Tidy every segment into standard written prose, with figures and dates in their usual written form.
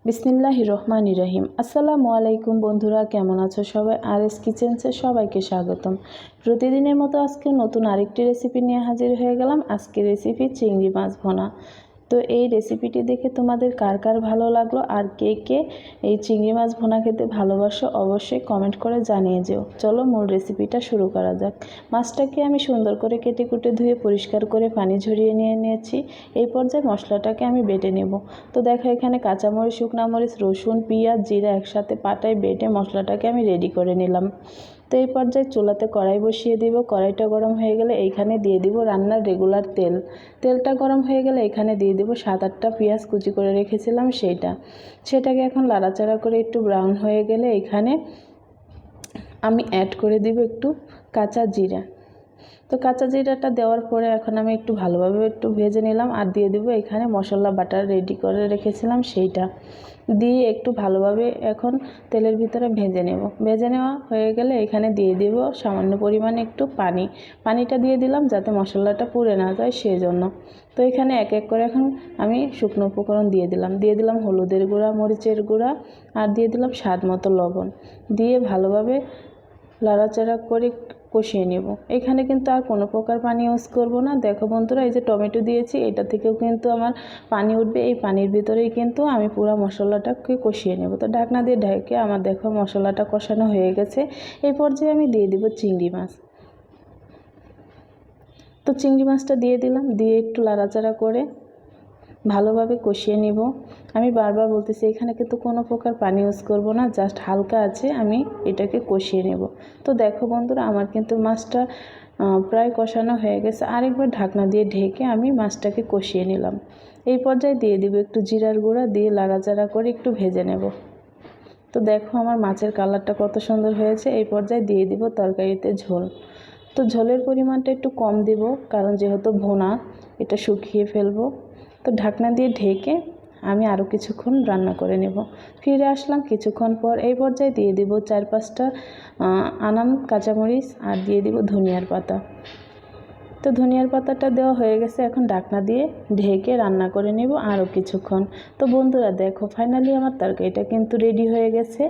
বিসমিল্লাহির রহমানির রহিম। আসসালামু আলাইকুম বন্ধুরা, কেমন আছো সবাই? আর এস কিচেন্সে সবাইকে স্বাগতম। প্রতিদিনের মতো আজকে নতুন আরেকটি রেসিপি নিয়ে হাজির হয়ে গেলাম। আজকের রেসিপি চিংড়ি মাছ ভুনা। তো এই রেসিপিটি দেখে তোমাদের কার কার ভালো লাগলো আর কে কে এই চিংড়ি মাছ ভুনা খেতে ভালোবাসো অবশ্যই কমেন্ট করে জানিয়ে যেও। চলো মূল রেসিপিটা শুরু করা যাক। মাছটাকে আমি সুন্দর করে কেটে কুটে ধুয়ে পরিষ্কার করে পানি ঝরিয়ে নিয়েছি। এই পর্যায়ে মশলাটাকে আমি বেটে নেব। তো দেখো এখানে কাঁচামরিচ, শুকনো মরিচ, রসুন, পেঁয়াজ, জিরা একসাথে পাটায় বেটে মশলাটাকে আমি রেডি করে নিলাম। তো এই পর্যায়ে চুলাতে কড়াই বসিয়ে দিব। কড়াইটা গরম হয়ে গেলে এইখানে দিয়ে দিব রান্নার রেগুলার তেল। তেলটা গরম হয়ে গেলে এখানে দিয়ে দিব 7-8টা পেঁয়াজ কুচি করে রেখেছিলাম সেটাকে এখন লাড়াচাড়া করে একটু ব্রাউন হয়ে গেলে এখানে আমি অ্যাড করে দিব একটু কাঁচা জিরা। তো কাঁচা জিরাটা দেওয়ার পরে এখন আমি একটু ভালোভাবে একটু ভেজে নিলাম আর দিয়ে দিব এখানে মশলা বাটার রেডি করে রেখেছিলাম সেইটা দিয়ে একটু ভালোভাবে এখন তেলের ভিতরে ভেজে নেওয়া হয়ে গেলে এখানে দিয়ে দিব সামান্য পরিমাণে একটু পানিটা দিয়ে দিলাম যাতে মশলাটা পুড়ে না যায় সেই জন্য। তো এখানে এক এক করে এখন আমি শুকনো উপকরণ দিয়ে দিলাম হলুদের গুঁড়া, মরিচের গুঁড়া আর দিয়ে দিলাম স্বাদ মতো লবণ দিয়ে ভালোভাবে লাড়াচাড়া করে কষিয়ে নেব। এখানে কিন্তু আর কোনো প্রকার পানি ইউজ করব না। দেখো বন্ধুরা, এই যে টমেটো দিয়েছি এটা থেকেও কিন্তু আমার পানি উঠবে। এই পানির ভিতরেই কিন্তু আমি পুরো মশলাটাকে কষিয়ে নেব। তো ঢাকনা দিয়ে ঢেকে আমার দেখো মশলাটা কষানো হয়ে গেছে। এই পর্যায়ে আমি দিয়ে দিব চিংড়ি মাছ। তো চিংড়ি মাছটা দিয়ে দিলাম, দিয়ে একটু লাড়াচাড়া করে ভালোভাবে কষিয়ে নিব। আমি বারবার বলতেছি এখানে কিন্তু কোনো প্রকার পানি ইউজ করব না, জাস্ট হালকা আছে আমি এটাকে কষিয়ে নেব। তো দেখো বন্ধুরা, আমার কিন্তু মাছটা প্রায় কষানো হয়ে গেছে। আরেকবার ঢাকনা দিয়ে ঢেকে আমি মাছটাকে কষিয়ে নিলাম। এই পর্যায়ে দিয়ে দিব একটু জিরার গুঁড়া দিয়ে লাড়াচাড়া করে একটু ভেজে নেব। তো দেখো আমার মাছের কালারটা কত সুন্দর হয়েছে। এই পর্যায়ে দিয়ে দিব তরকারিতে ঝোল। তো ঝোলের পরিমাণটা একটু কম দিব কারণ যেহেতু ভুনা এটা শুকিয়ে ফেলবো। তো ঢাকনা দিয়ে ঢেকে আমি আরও কিছুক্ষণ রান্না করে নেব। ফিরে আসলাম কিছুক্ষণ পর। এই পর্যায়ে দিয়ে দিব 4-5টা আনাম কাঁচামরিচ আর দিয়ে দিব ধনিয়ার পাতা। তো ধনিয়ার পাতাটা দেওয়া হয়ে গেছে, এখন ঢাকনা দিয়ে ঢেকে রান্না করে নেব আরও কিছুক্ষণ। তো বন্ধুরা দেখো ফাইনালি আমার তরকারিটা কিন্তু রেডি হয়ে গেছে।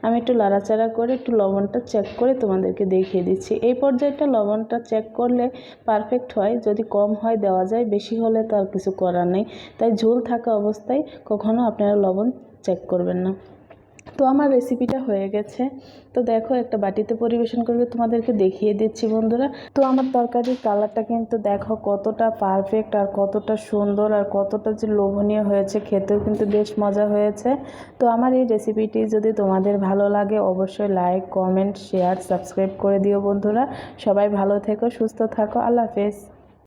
আমি একটু লাড়াচাড়া করে একটু লবণটা চেক করে তোমাদেরকে দেখিয়ে দিচ্ছি। এই পর্যায়েটা লবণটা চেক করলে পারফেক্ট হয়, যদি কম হয় দেওয়া যায়, বেশি হলে তো আর কিছু করার নেই। তাই ঝোল থাকা অবস্থায় কখনো আপনারা লবণ চেক করবেন না। তো আমার রেসিপিটা হয়ে গেছে। তো দেখো একটা বাটিতে পরিবেশন করে তোমাদেরকে দেখিয়ে দিচ্ছি বন্ধুরা। তো আমার তরকারির কালারটা কিন্তু দেখো কতটা পারফেক্ট আর কতটা সুন্দর আর কতটা যে লোভনীয় হয়েছে, খেতেও কিন্তু বেশ মজা হয়েছে। তো আমার এই রেসিপিটি যদি তোমাদের ভালো লাগে অবশ্যই লাইক, কমেন্ট, শেয়ার, সাবস্ক্রাইব করে দিও বন্ধুরা। সবাই ভালো থেকো, সুস্থ থাকো। আল্লাহ হাফেজ।